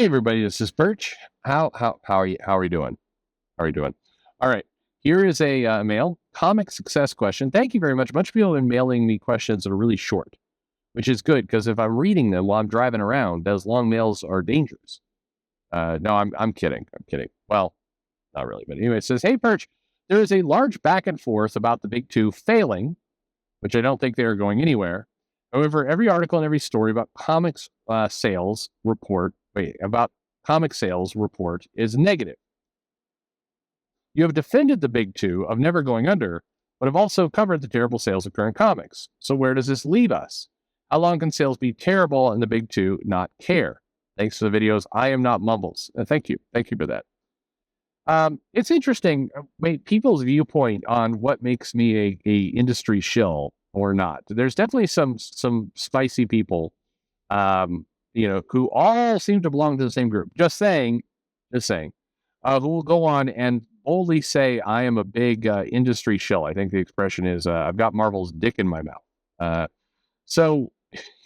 Hey everybody, this is Perch. How are you? How are you doing? How are you doing? All right. Here is a mail comic success question. Thank you very much. A bunch of people have been mailing me questions that are really short, which is good because if I'm reading them while I'm driving around, those long mails are dangerous. No, I'm kidding. I'm kidding. Well, not really, but anyway, it says, "Hey Perch, there is a large back and forth about the big two failing, which I don't think they are going anywhere. However, every article and every story about comic sales report is negative. You have defended the big two of never going under, but have also covered the terrible sales of current comics. So where does this leave us? How long can sales be terrible and the big two not care? Thanks for the videos. I am not Mumbles." Thank you. Thank you for that. It's interesting, people's viewpoint on what makes me a industry shill or not. There's definitely some spicy people, who all seem to belong to the same group. Just saying, who will go on and boldly say, "I am a big industry shill." I think the expression is, "I've got Marvel's dick in my mouth." So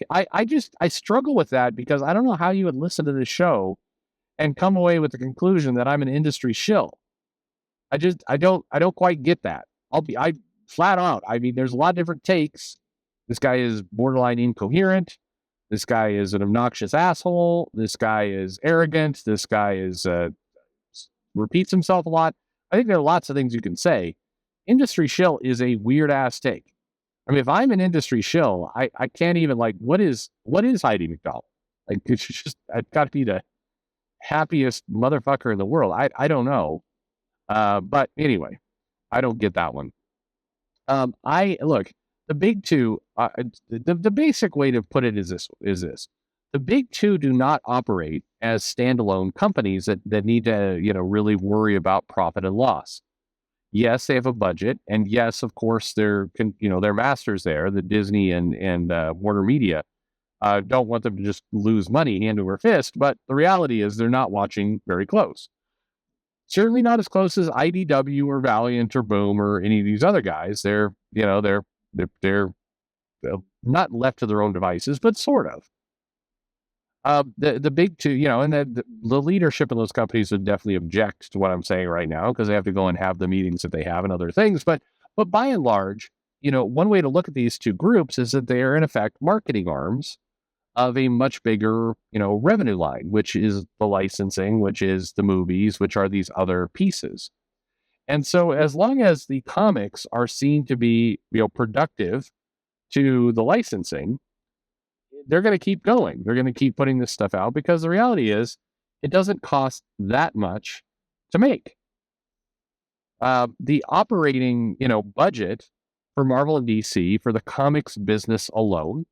I struggle with that because I don't know how you would listen to this show and come away with the conclusion that I'm an industry shill. I don't quite get that. I flat out. I mean, there's a lot of different takes. This guy is borderline incoherent. This guy is an obnoxious asshole. This guy is arrogant. This guy is repeats himself a lot. I think there are lots of things you can say. Industry shill is a weird ass take. I mean, if I'm an industry shill, I can't even what is Heidi McDonald? Like, it's just, I've got to be the happiest motherfucker in the world. I don't know. But anyway, I don't get that one. I look, the big two, the basic way to put it is this. The big two do not operate as standalone companies that need to, really worry about profit and loss. Yes, they have a budget, and yes, of course, their masters there, the Disney and Warner Media, don't want them to just lose money hand over fist. But the reality is they're not watching very close. Certainly not as close as IDW or Valiant or Boom or any of these other guys. They're not left to their own devices, but sort of. The big two, and the leadership in those companies would definitely object to what I'm saying right now because they have to go and have the meetings that they have and other things. But by and large, one way to look at these two groups is that they are in effect marketing arms of a much bigger, revenue line, which is the licensing, which is the movies, which are these other pieces. And so as long as the comics are seen to be, productive to the licensing, they're going to keep going. They're going to keep putting this stuff out because the reality is it doesn't cost that much to make. The operating, budget for Marvel and DC for the comics business alone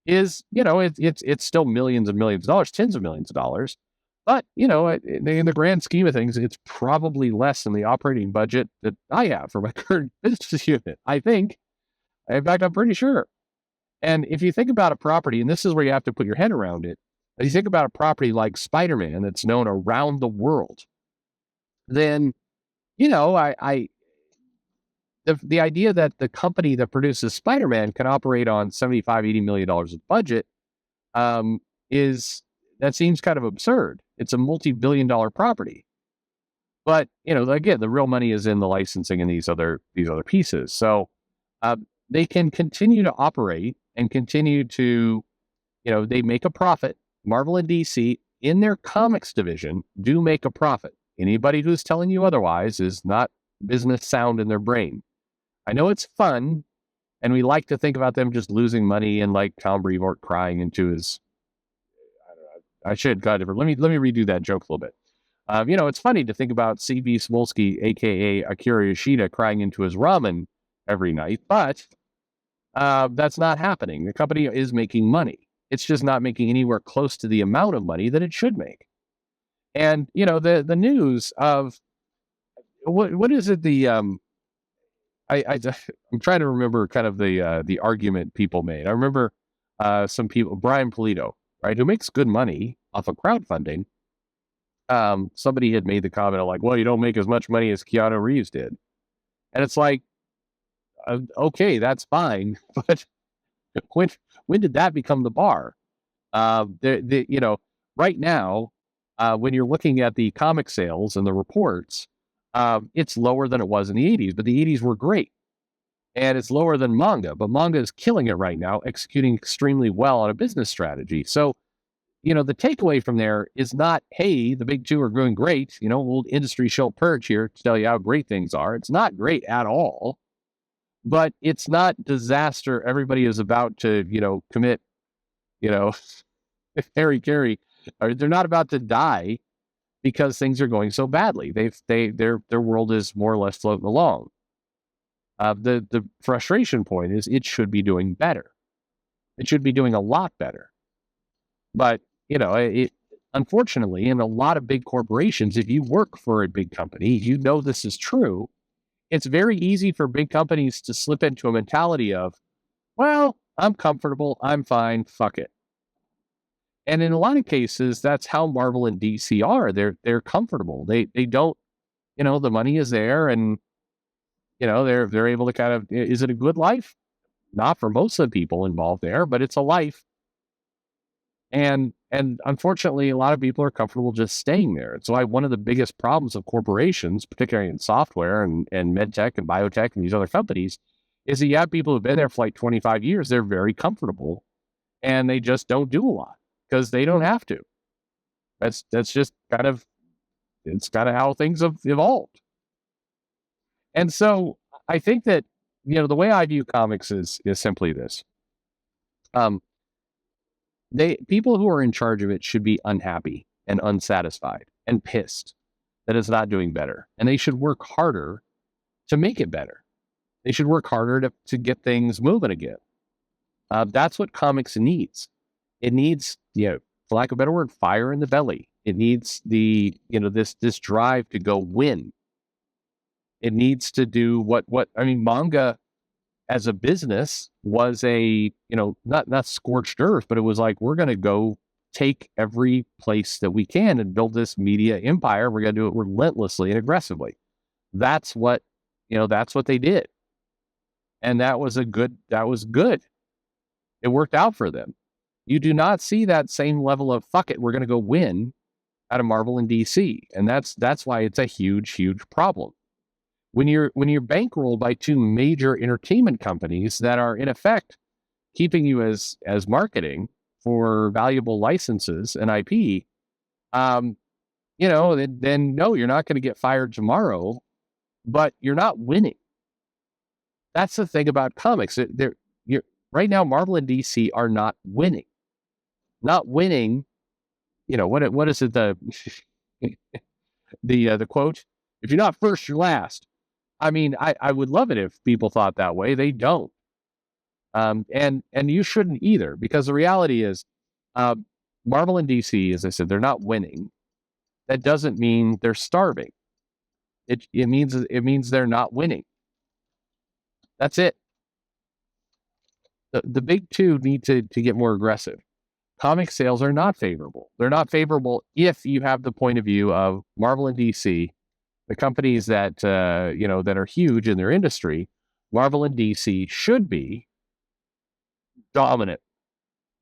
is, it's still millions and millions of dollars, tens of millions of dollars. But, in the grand scheme of things, it's probably less than the operating budget that I have for my current business unit, I think. In fact, I'm pretty sure. And if you think about a property, and this is where you have to put your head around it, if you think about a property like Spider-Man that's known around the world, then, the idea that the company that produces Spider-Man can operate on $75-80 million of budget that seems kind of absurd. It's a multi-billion-dollar property. But, again, the real money is in the licensing and these other pieces. So they can continue to operate and continue to, they make a profit. Marvel and DC in their comics division do make a profit. Anybody who's telling you otherwise is not business sound in their brain. I know it's fun, and we like to think about them just losing money and like Tom Brevoort crying into his. I should got it. Let me redo that joke a little bit. It's funny to think about C.B. Smolsky, aka Akira Yoshida, crying into his ramen every night, but that's not happening. The company is making money. It's just not making anywhere close to the amount of money that it should make. And the news of what is it? I'm trying to remember kind of the argument people made. I remember some people, Brian Polito, right, who makes good money off of crowdfunding. Somebody had made the comment of well, you don't make as much money as Keanu Reeves did, and it's like, okay, that's fine, but when did that become the bar? Right now, when you're looking at the comic sales and the reports, it's lower than it was in the 80s, but the 80s were great. And it's lower than manga, but manga is killing it right now, executing extremely well on a business strategy. So, the takeaway from there is not, hey, the big two are doing great. Old industry show Perch here to tell you how great things are. It's not great at all, but it's not disaster. Everybody is about to, commit, Harry Carey, or they're not about to die because things are going so badly. Their world is more or less floating along. The frustration point is it should be doing better. It should be doing a lot better. But, unfortunately, in a lot of big corporations, if you work for a big company, this is true. It's very easy for big companies to slip into a mentality of, well, I'm comfortable, I'm fine, fuck it. And in a lot of cases, that's how Marvel and DC are. They're comfortable. They don't, the money is there, and they're able to kind of, is it a good life? Not for most of the people involved there, but it's a life. And unfortunately, a lot of people are comfortable just staying there. It's why one of the biggest problems of corporations, particularly in software and medtech and biotech and these other companies, is that you have people who've been there for like 25 years. They're very comfortable, and they just don't do a lot because they don't have to. That's just it's kind of how things have evolved. And so I think that, the way I view comics is simply this. People who are in charge of it should be unhappy and unsatisfied and pissed that it's not doing better. And they should work harder to make it better. They should work harder to get things moving again. That's what comics needs. It needs, for lack of a better word, fire in the belly. It needs this drive to go win. It needs to do manga as a business was a, not scorched earth, but it was like, we're going to go take every place that we can and build this media empire. We're going to do it relentlessly and aggressively. That's what they did. And that was good. It worked out for them. You do not see that same level of fuck it, we're going to go win out of Marvel and DC. And that's why it's a huge, huge problem. When you're bankrolled by two major entertainment companies that are in effect keeping you as marketing for valuable licenses and IP, then no, you're not going to get fired tomorrow, but you're not winning. That's the thing about comics. Right now, Marvel and DC are not winning. Not winning. What is it? The quote? If you're not first, you're last. I mean, I would love it if people thought that way. They don't. And you shouldn't either, because the reality is, Marvel and DC, as I said, they're not winning. That doesn't mean they're starving. It means they're not winning. That's it. The big two need to get more aggressive. Comic sales are not favorable. They're not favorable if you have the point of view of Marvel and DC, the companies that that are huge in their industry. Marvel and DC should be dominant,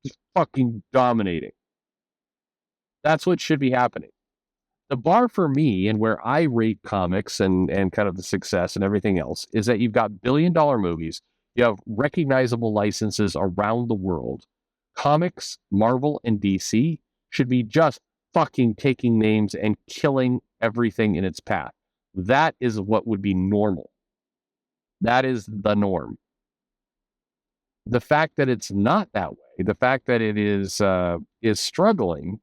just fucking dominating. That's what should be happening. The bar for me and where I rate comics and kind of the success and everything else is that you've got billion-dollar movies, you have recognizable licenses around the world. Comics, Marvel, and DC should be just fucking taking names and killing everything in its path. That is what would be normal. That is the norm. The fact that it's not that way, the fact that it is struggling,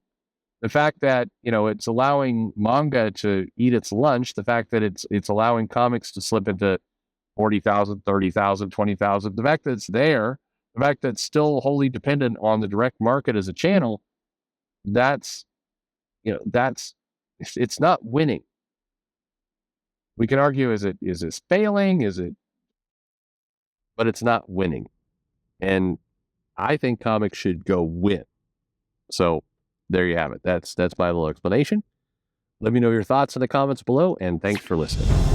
the fact that it's allowing manga to eat its lunch, the fact that it's allowing comics to slip into 40,000, 30,000, 20,000, the fact that it's there, the fact that it's still wholly dependent on the direct market as a channel, it's not winning. We can argue, is it failing? But it's not winning. And I think comics should go win. So there you have it. That's my little explanation. Let me know your thoughts in the comments below, and thanks for listening.